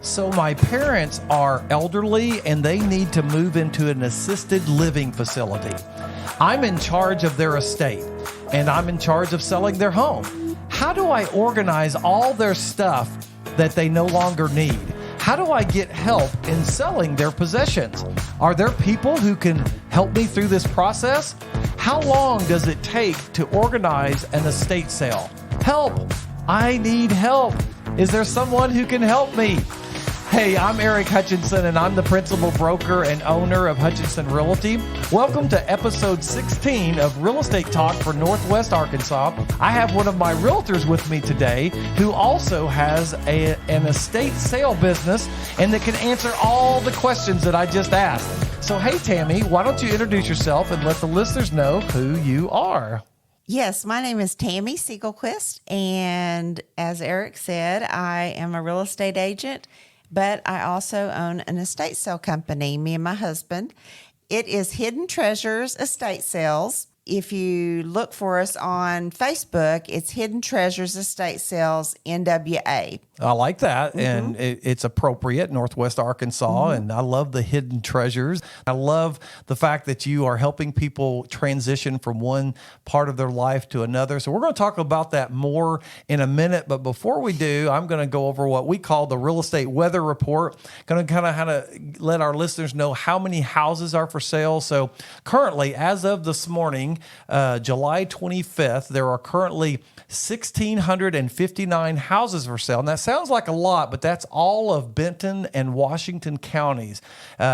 So my parents are elderly and they need to move into an assisted living facility. I'm in charge of their estate and I'm in charge of selling their home. How do I organize all their stuff that they no longer need? How do I get help in selling their possessions? Are there people who can help me through this process? How long does it take to organize an estate sale? Help! I need help. Is there someone who can help me? Hey, I'm Eric Hutchinson, and I'm the principal broker and owner of Hutchinson Realty. Welcome to episode 16 of Real Estate Talk for Northwest Arkansas. I have one of my realtors with me today who also has an estate sale business and that can answer all the questions that I just asked. So, hey, Tammie, why don't you introduce yourself and let the listeners know who you are? Yes, my name is Tammie Siegelquist, and as Eric said, I am a real estate agent, but I also own an estate sale company, me and my husband. It is Hidden Treasures Estate Sales. If you look for us on Facebook, it's Hidden Treasures Estate Sales NWA. I like that, and it's appropriate, Northwest Arkansas, and I love the hidden treasures. I love the fact that you are helping people transition from one part of their life to another. So we're going to talk about that more in a minute, but before we do, I'm going to go over what we call the real estate weather report. Going to kind of let our listeners know how many houses are for sale. So currently, as of this morning, July 25th, there are currently 1,659 houses for sale. And that sounds like a lot, but that's all of Benton and Washington counties,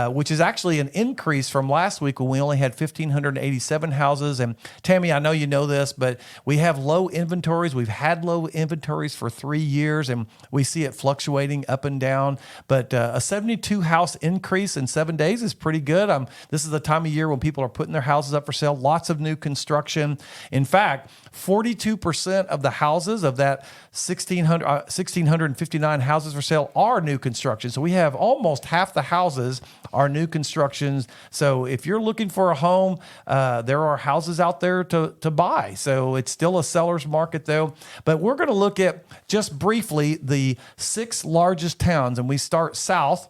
which is actually an increase from last week when we only had 1,587 houses. And Tammie, I know you know this, but we have low inventories. We've had low inventories for 3 years, and we see it fluctuating up and down. But a 72 house increase in 7 days is pretty good. This is the time of year when people are putting their houses up for sale. Lots of new construction. In fact, 42% of the houses of that 1,659 houses for sale are new construction. So we have almost half the houses are new constructions. So if you're looking for a home, there are houses out there to buy. So it's still a seller's market though. But we're going to look at just briefly the 6 largest towns, and we start south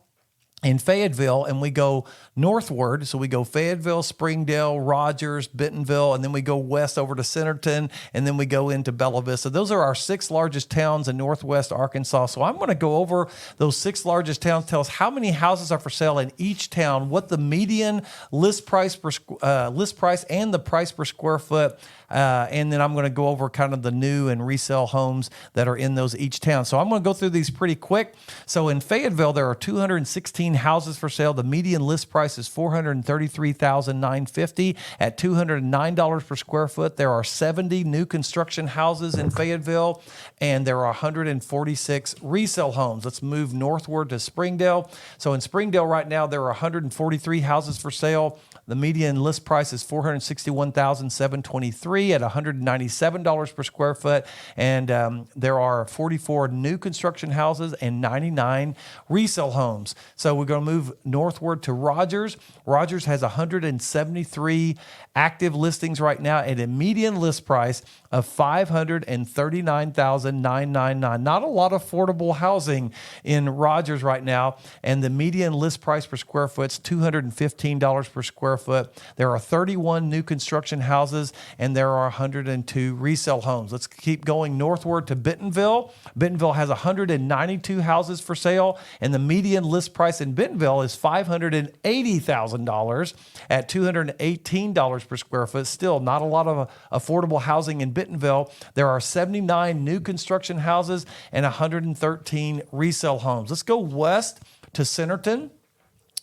in Fayetteville, and we go northward. So we go Fayetteville, Springdale, Rogers, Bentonville, and then we go west over to Centerton, and then we go into Bella Vista. Those are our 6 largest towns in Northwest Arkansas. So I'm going to go over those 6 largest towns, tell us how many houses are for sale in each town, what the median list price and the price per square foot, and then I'm going to go over kind of the new and resale homes that are in those each town. So I'm going to go through these pretty quick. So in Fayetteville, there are 216 houses for sale. The median list price is $433,950 at $209 per square foot. There are 70 new construction houses in Fayetteville, and there are 146 resale homes. Let's move northward to Springdale. So in Springdale right now, there are 143 houses for sale. The median list price is $461,723 at $197 per square foot. And there are 44 new construction houses and 99 resale homes. So we're going to move northward to Rogers. Rogers has 173 active listings right now at a median list price of $539,999. Not a lot of affordable housing in Rogers right now. And the median list price per square foot is $215 per square foot. There are 31 new construction houses, and there are 102 resale homes. Let's keep going northward to Bentonville. Bentonville has 192 houses for sale, and the median list price in Bentonville is $580,000 at $218 per square foot. Still not a lot of affordable housing in Bentonville. There are 79 new construction houses and 113 resale homes. Let's go west to Centerton.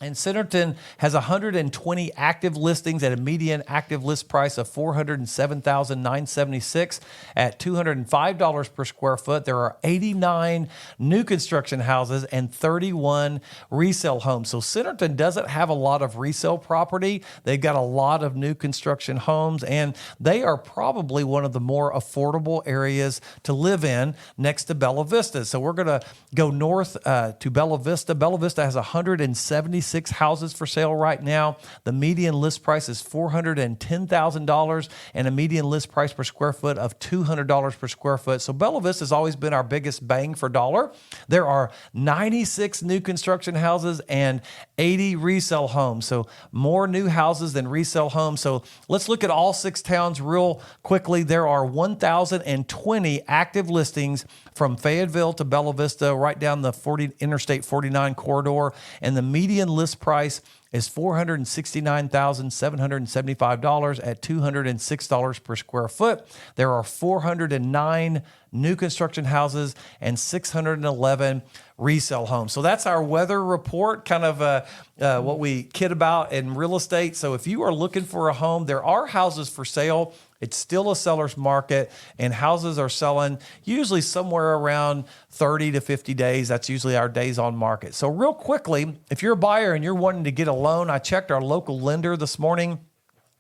And Centerton has 120 active listings at a median active list price of $407,976 at $205 per square foot. There are 89 new construction houses and 31 resale homes. So Centerton doesn't have a lot of resale property. They've got a lot of new construction homes, and they are probably one of the more affordable areas to live in next to Bella Vista. So we're going to go north to Bella Vista. Bella Vista has 176 96 houses for sale right now. The median list price is $410,000 and a median list price per square foot of $200 per square foot. So Bella Vista has always been our biggest bang for dollar. There are 96 new construction houses and 80 resale homes. So more new houses than resale homes. So let's look at all 6 towns real quickly. There are 1,020 active listings from Fayetteville to Bella Vista, right down the Interstate 49 corridor. And the median list price is $469,775 at $206 per square foot. There are 409 new construction houses and 611 resale homes. So that's our weather report, kind of what we kid about in real estate. So if you are looking for a home, there are houses for sale. It's still a seller's market, and houses are selling usually somewhere around 30 to 50 days. That's usually our days on market. So real quickly, if you're a buyer and you're wanting to get a loan, I checked our local lender this morning.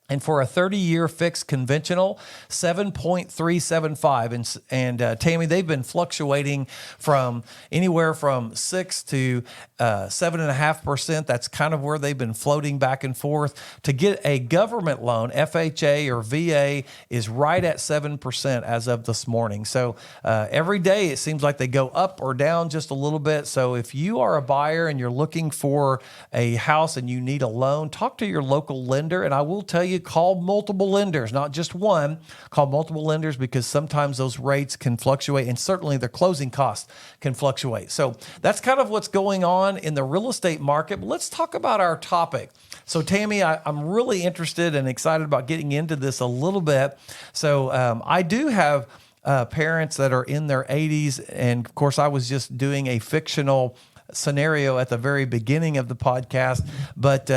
And for a 30-year fixed conventional, 7.375. And Tammie, they've been fluctuating from anywhere from 6 to 7.5%. That's kind of where they've been floating back and forth. To get a government loan, FHA or VA, is right at 7% as of this morning. So every day it seems like they go up or down just a little bit. So if you are a buyer and you're looking for a house and you need a loan, talk to your local lender. And I will tell you, call multiple lenders, not just one. Call multiple lenders because sometimes those rates can fluctuate, and certainly their closing costs can fluctuate. So that's kind of what's going on in the real estate market. But let's talk about our topic. So Tammie, I'm really interested and excited about getting into this a little bit. So I do have parents that are in their 80s, and of course I was just doing a fictional scenario at the very beginning of the podcast, but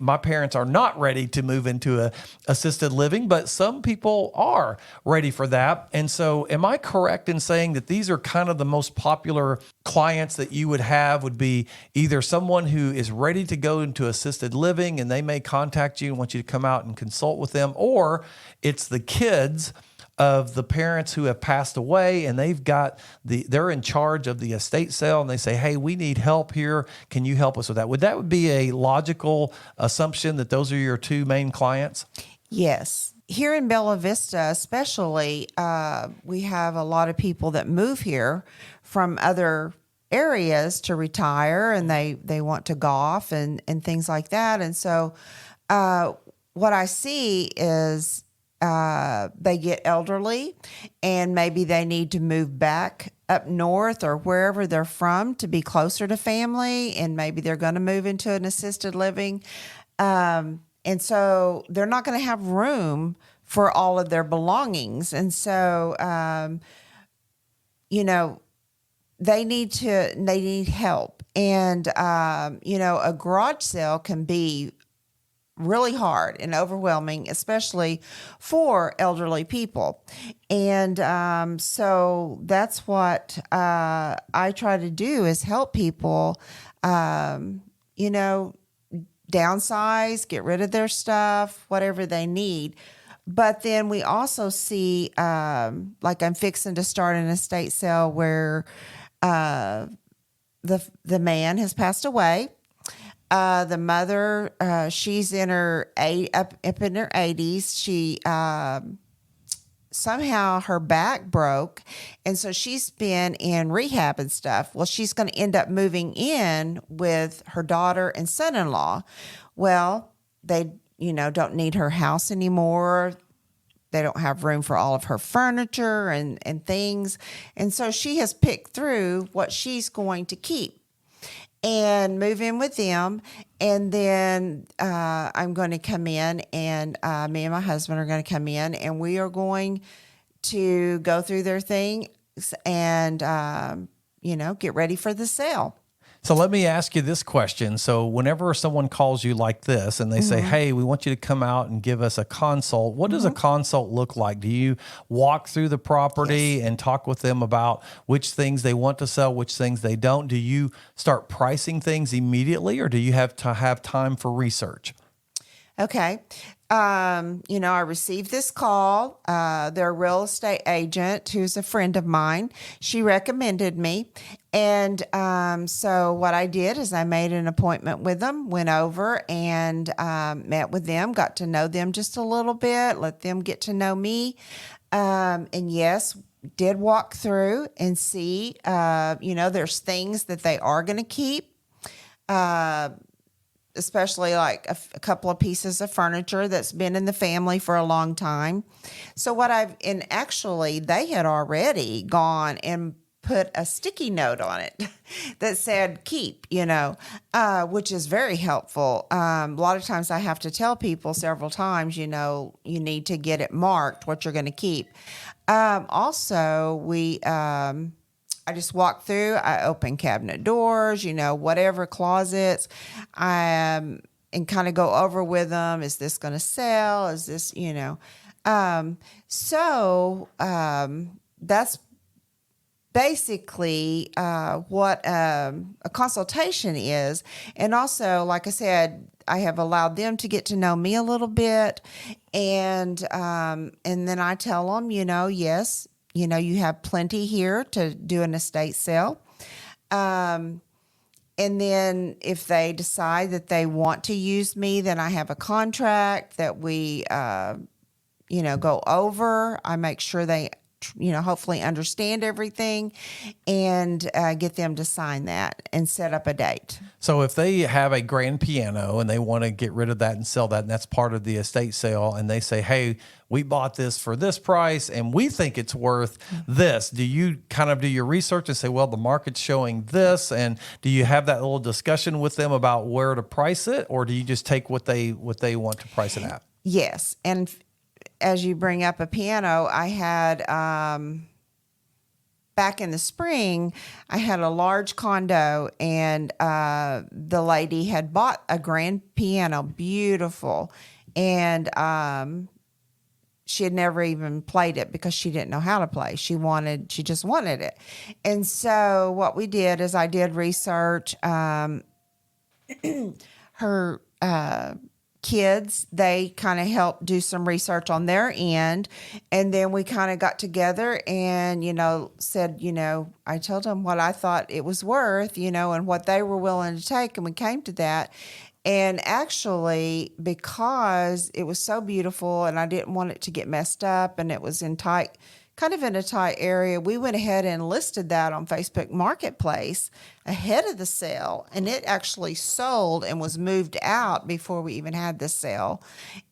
my parents are not ready to move into a assisted living, but some people are ready for that. And so am I correct in saying that these are kind of the most popular clients that you would have would be either someone who is ready to go into assisted living and they may contact you and want you to come out and consult with them, or it's the kids of the parents who have passed away and they're in charge of the estate sale and they say, hey, we need help here. Can you help us with that? Would that be a logical assumption that those are your 2 main clients? Yes. Here in Bella Vista, especially, we have a lot of people that move here from other areas to retire, and they want to golf and things like that. And so what I see is they get elderly and maybe they need to move back up north or wherever they're from to be closer to family, and maybe they're going to move into an assisted living. And so they're not going to have room for all of their belongings. And so, they need help. And, a garage sale can be really hard and overwhelming, especially for elderly people. And so that's what I try to do is help people, downsize, get rid of their stuff, whatever they need. But then we also see, like I'm fixing to start an estate sale where the man has passed away. The mother, she's in her up in her 80s. She somehow her back broke, and so she's been in rehab and stuff. Well, she's going to end up moving in with her daughter and son-in-law. Well, they don't need her house anymore. They don't have room for all of her furniture and things, and so she has picked through what she's going to keep and move in with them. And then I'm going to come in, and me and my husband are going to come in, and we are going to go through their things and, get ready for the sale. So let me ask you this question. So whenever someone calls you like this and they say, hey, we want you to come out and give us a consult, what does a consult look like? Do you walk through the property and talk with them about which things they want to sell, which things they don't? Do you start pricing things immediately, or do you have to have time for research? Okay. I received this call. Their real estate agent, who's a friend of mine, she recommended me. And so what I did is I made an appointment with them, went over and met with them, got to know them just a little bit, let them get to know me. And yes, did walk through and see, there's things that they are going to keep, especially like a couple of pieces of furniture that's been in the family for a long time. So actually they had already gone and put a sticky note on it that said keep, which is very helpful. A lot of times I have to tell people several times, you need to get it marked what you're going to keep. Also, I just walk through, I open cabinet doors, whatever closets, and kind of go over with them. Is this going to sell? Is this, that's basically what a consultation is. And also, like I said, I have allowed them to get to know me a little bit. And then I tell them, yes, you have plenty here to do an estate sale. And then if they decide that they want to use me, then I have a contract that we, go over. I make sure they hopefully understand everything and get them to sign that and set up a date. So if they have a grand piano and they want to get rid of that and sell that, and that's part of the estate sale, and they say, hey, we bought this for this price and we think it's worth this, do you kind of do your research and say, well, the market's showing this, and do you have that little discussion with them about where to price it, or do you just take what they want to price it at? Yes. And as you bring up a piano, I had back in the spring, I had a large condo, and the lady had bought a grand piano, beautiful, and she had never even played it because she didn't know how to play. She just wanted it. And so what we did is I did research. Her kids, they kind of helped do some research on their end. And then we kind of got together and, said, I told them what I thought it was worth, and what they were willing to take. And we came to that. And actually, because it was so beautiful and I didn't want it to get messed up and it was kind of in a tight area, we went ahead and listed that on Facebook Marketplace ahead of the sale, and it actually sold and was moved out before we even had the sale.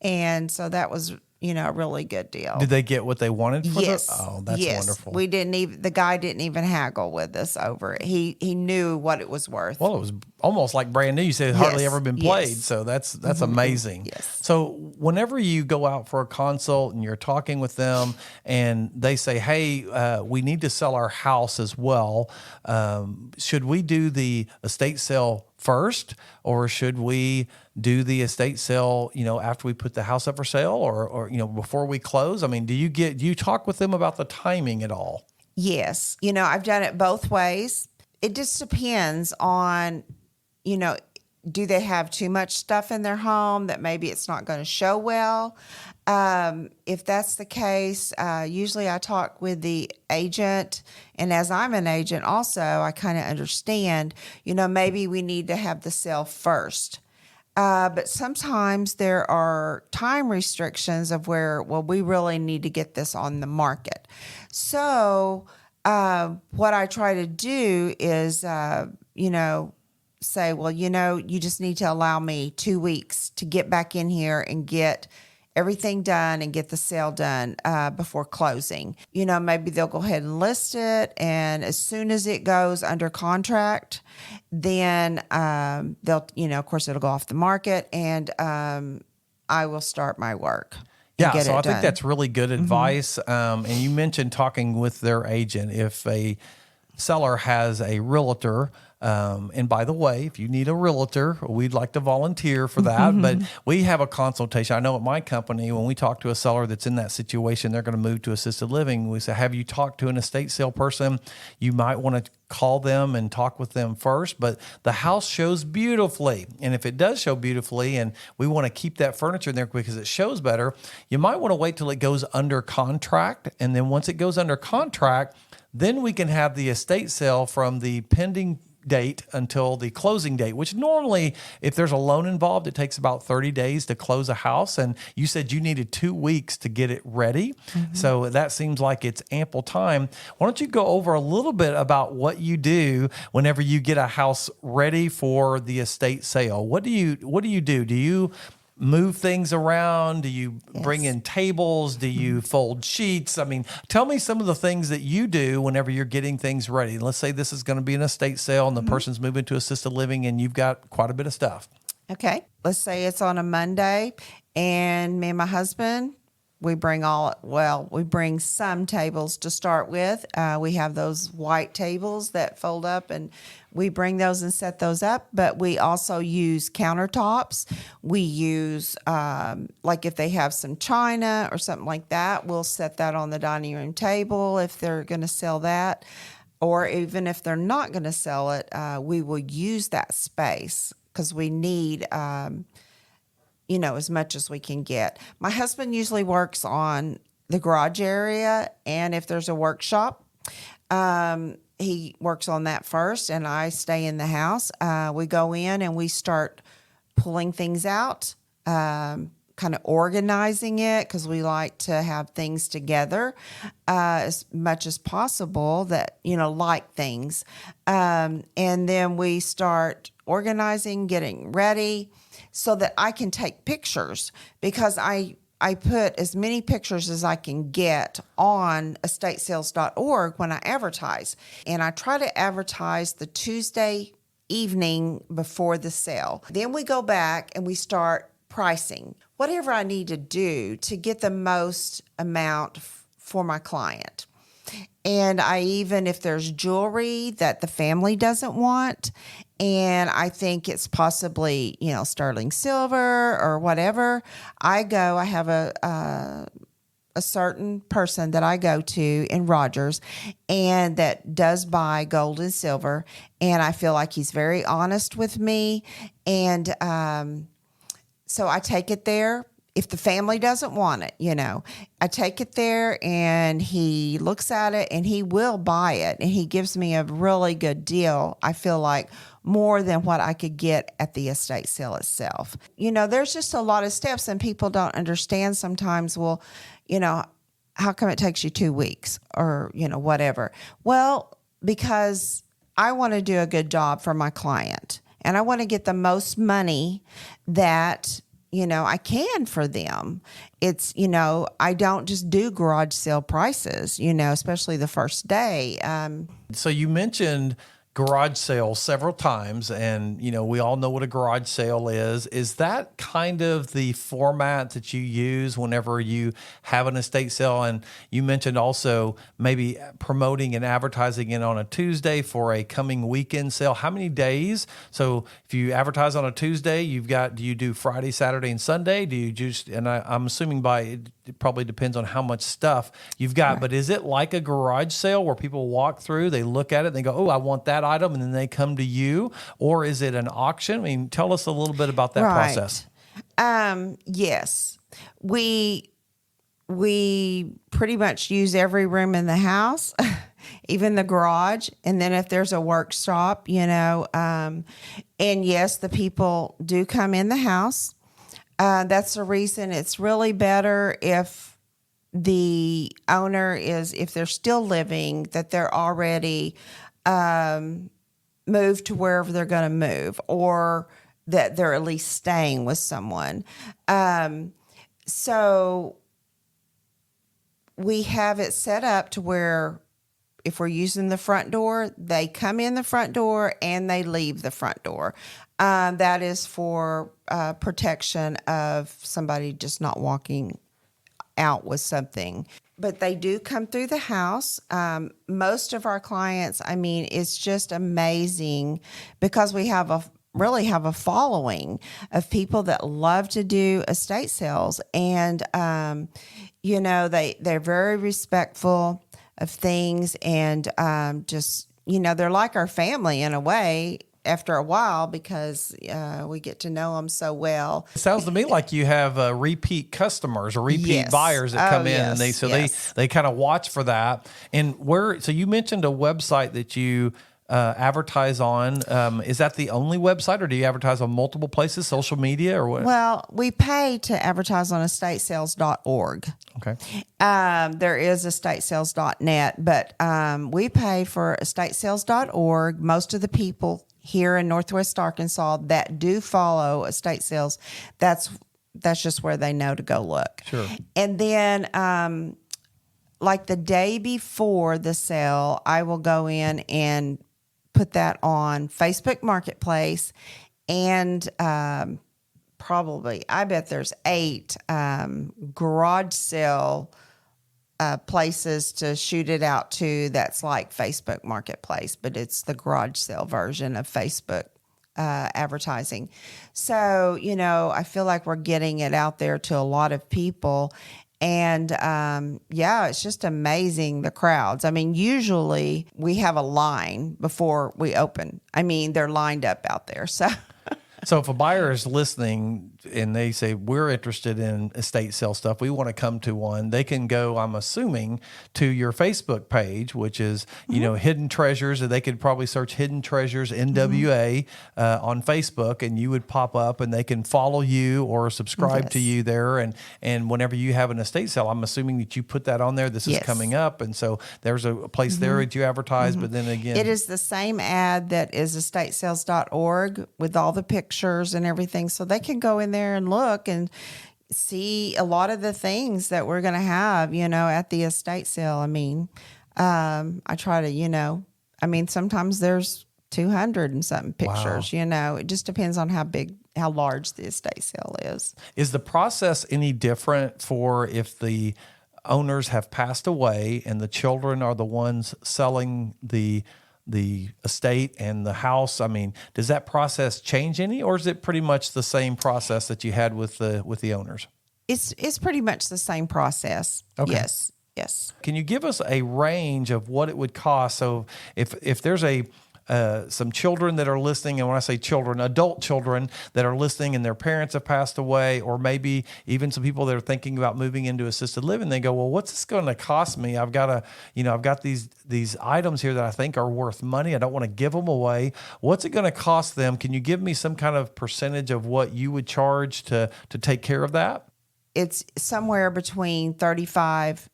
And so that was, a really good deal. Did they get what they wanted for yes. Oh, that's wonderful. The guy didn't even haggle with us over it. He knew what it was worth. Well, it was almost like brand new. You said it hardly ever been played. Yes. So that's amazing. Yes. So whenever you go out for a consult and you're talking with them and they say, hey, we need to sell our house as well, should we do the estate sale first, or should we do the estate sale, after we put the house up for sale, or before we close? I mean, do you talk with them about the timing at all? Yes. I've done it both ways. It just depends on, do they have too much stuff in their home that maybe it's not going to show well? If that's the case, usually I talk with the agent, and as I'm an agent also, I kind of understand, maybe we need to have the sale first. But sometimes there are time restrictions of where, we really need to get this on the market. So what I try to do is, say, you just need to allow me 2 weeks to get back in here and get everything done and get the sale done before closing. Maybe they'll go ahead and list it, and as soon as it goes under contract, then they'll, of course, it'll go off the market, and I will start my work. Yeah, so I think that's really good advice. And you mentioned talking with their agent. If a seller has a realtor And by the way, if you need a realtor, we'd like to volunteer for that. But we have a consultation. I know at my company, when we talk to a seller that's in that situation, they're going to move to assisted living. We say, have you talked to an estate sale person? You might want to call them and talk with them first. But the house shows beautifully. And if it does show beautifully and we want to keep that furniture in there because it shows better, you might want to wait till it goes under contract. And then once it goes under contract, then we can have the estate sale from the pending date until the closing date, which normally, if there's a loan involved, it takes about 30 days to close a house. And you said you needed 2 weeks to get it ready. So that seems like it's ample time. Why don't you go over a little bit about what you do whenever you get a house ready for the estate sale? What do you do? Do you move things around? Do you bring in tables? Do you fold sheets? I mean, tell me some of the things that you do whenever you're getting things ready. Let's say this is going to be an estate sale and the person's moving to assisted living and you've got quite a bit of stuff. Okay. Let's say it's on a Monday and me and my husband, we bring some tables to start with. We have those white tables that fold up and we bring those and set those up, but we also use countertops. We use, like if they have some china or something like that, we'll set that on the dining room table if they're going to sell that. Or even if they're not going to sell it, we will use that space because we need, as much as we can get. My husband usually works on the garage area, and if there's a workshop, he works on that first, and I stay in the house. We go in and we start pulling things out, kind of organizing it because we like to have things together as much as possible that, like things. And then we start organizing, getting ready so that I can take pictures because I put as many pictures as I can get on estatesales.org when I advertise. And I try to advertise the Tuesday evening before the sale. Then we go back and we start pricing whatever I need to do to get the most amount for my client. And I even, if there's jewelry that the family doesn't want, and I think it's possibly, sterling silver or whatever, I have a certain person that I go to in Rogers and that does buy gold and silver. And I feel like he's very honest with me. And so I take it there. If the family doesn't want it, I take it there and he looks at it and he will buy it. And he gives me a really good deal. I feel like more than what I could get at the estate sale itself. There's just a lot of steps and people don't understand sometimes, well, how come it takes you 2 weeks or, whatever? Well, because I want to do a good job for my client and I want to get the most money that I can for them. It's, I don't just do garage sale prices, especially the first day. So you mentioned garage sale several times, and we all know what a garage sale is. Is that kind of the format that you use whenever you have an estate sale? And you mentioned also maybe promoting and advertising it on a Tuesday for a coming weekend sale. How many days? So if you advertise on a Tuesday, do you do Friday, Saturday, and Sunday? Do you just, and I'm assuming it probably depends on how much stuff you've got, right. But is it like a garage sale where people walk through, they look at it, and they go, oh, I want that item, and then they come to you? Or is it an auction? I mean, tell us a little bit about that process. Yes. We pretty much use every room in the house, even the garage. And then if there's a workshop, and yes, the people do come in the house. That's the reason it's really better if the owner if they're still living, that they're already moved to wherever they're going to move, or that they're at least staying with someone. So we have it set up to where if we're using the front door, they come in the front door and they leave the front door. That is for protection of somebody just not walking out with something. but they do come through the house. Most of our clients, I mean, it's just amazing because we really have a following of people that love to do estate sales. And, they're very respectful of things and just, they're like our family in a way after a while because we get to know them so well. It sounds to me like you have repeat customers or repeat Yes. buyers that come in, Yes, and they kind of watch for that. And so you mentioned a website that you advertise on. Is that the only website, or do you advertise on multiple places, social media, or what? Well, we pay to advertise on estatesales.org. Okay. There is estatesales.net, but we pay for estatesales.org. Most of the people here in Northwest Arkansas that do follow estate sales, that's just where they know to go look. Sure. And then, like the day before the sale, I will go in and put that on Facebook Marketplace, and probably, I bet there's 8 garage sale places to shoot it out to. That's like Facebook Marketplace, but it's the garage sale version of Facebook advertising. So, I feel like we're getting it out there to a lot of people. And it's just amazing, the crowds. I mean, usually we have a line before we open. I mean, they're lined up out there. So if a buyer is listening and they say, we're interested in estate sale stuff, we want to come to one, they can go, I'm assuming, to your Facebook page, which is, Hidden Treasures. They could probably search Hidden Treasures NWA on Facebook, and you would pop up, and they can follow you or subscribe to you there. And whenever you have an estate sale, I'm assuming that you put that on there. This is coming up. And so there's a place there that you advertise, but then again, it is the same ad that is estatesales.org with all the pictures and everything. So they can go in there and look and see a lot of the things that we're going to have, at the estate sale. I mean, I try to, sometimes there's 200 and something pictures, it just depends on how large the estate sale is. Is the process any different for if the owners have passed away and the children are the ones selling the estate and the house? I mean, does that process change any, or is it pretty much the same process that you had with the owners? It's pretty much the same process. Okay. Yes. Can you give us a range of what it would cost? So if there's some children that are listening, and when I say children, adult children that are listening and their parents have passed away, or maybe even some people that are thinking about moving into assisted living, they go, well, what's this going to cost me? I've got these items here that I think are worth money. I don't want to give them away. What's it going to cost them? Can you give me some kind of percentage of what you would charge to take care of that? It's somewhere between 35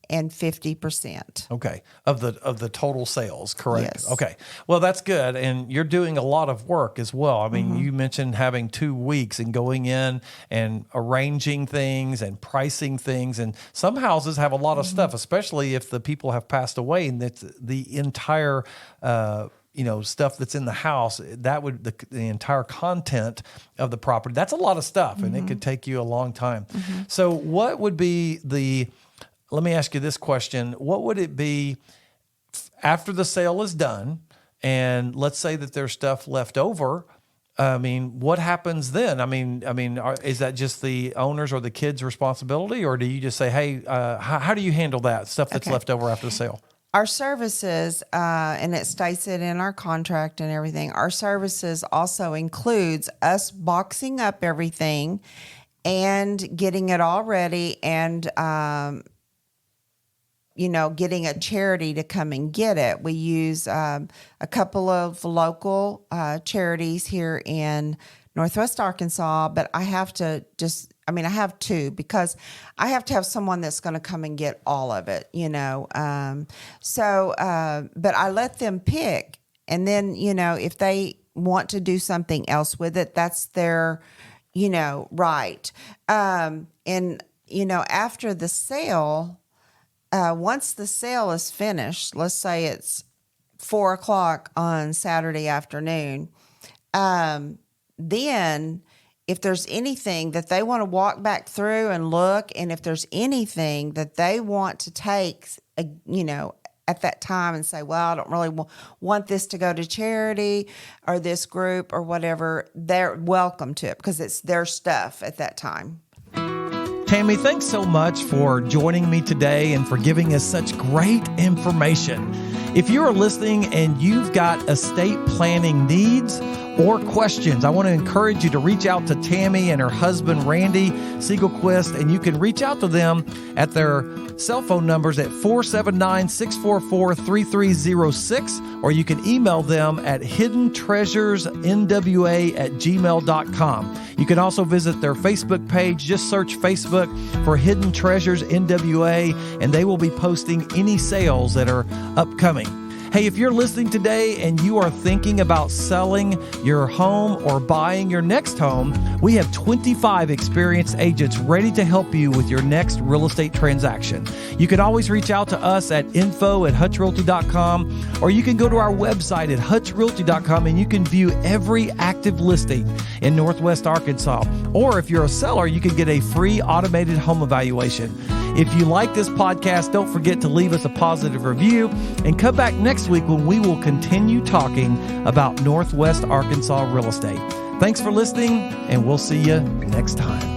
and 50%. Okay. Of the total sales, correct? Yes. Okay. Well, that's good. And you're doing a lot of work as well. I mean, you mentioned having 2 weeks and going in and arranging things and pricing things. And some houses have a lot of stuff, especially if the people have passed away and it's the entire stuff that's in the house, that would the entire content of the property. That's a lot of stuff, and it could take you a long time. So what would be let me ask you this question. What would it be after the sale is done, and let's say that there's stuff left over? I mean, what happens then? Is that just the owners or the kids' responsibility, or do you just say, hey, how do you handle that stuff that's left over after the sale? Our services, and it states it in our contract and everything, our services also includes us boxing up everything and getting it all ready and, getting a charity to come and get it. We use a couple of local charities here in Northwest Arkansas, but I have to I have 2 because I have to have someone that's going to come and get all of it, but I let them pick. And then, if they want to do something else with it, that's their, right. After the sale, once the sale is finished, let's say it's 4:00 on Saturday afternoon, then if there's anything that they want to walk back through and look, and if there's anything that they want to take, at that time and say, well, I don't really want this to go to charity or this group or whatever, they're welcome to it because it's their stuff at that time. Tammie, thanks so much for joining me today and for giving us such great information. If you are listening and you've got estate planning needs or questions, I want to encourage you to reach out to Tammie and her husband, Randy Siegelquist, and you can reach out to them at their cell phone numbers at 479-644-3306, or you can email them at hiddentreasuresnwa@gmail.com. You can also visit their Facebook page. Just search Facebook for Hidden Treasures NWA, and they will be posting any sales that are upcoming. Hey, if you're listening today and you are thinking about selling your home or buying your next home, we have 25 experienced agents ready to help you with your next real estate transaction. You can always reach out to us at info@hutchrealty.com, or you can go to our website at hutchrealty.com and you can view every active listing in Northwest Arkansas. Or if you're a seller, you can get a free automated home evaluation. If you like this podcast, don't forget to leave us a positive review and come back next week when we will continue talking about Northwest Arkansas real estate. Thanks for listening, and we'll see you next time.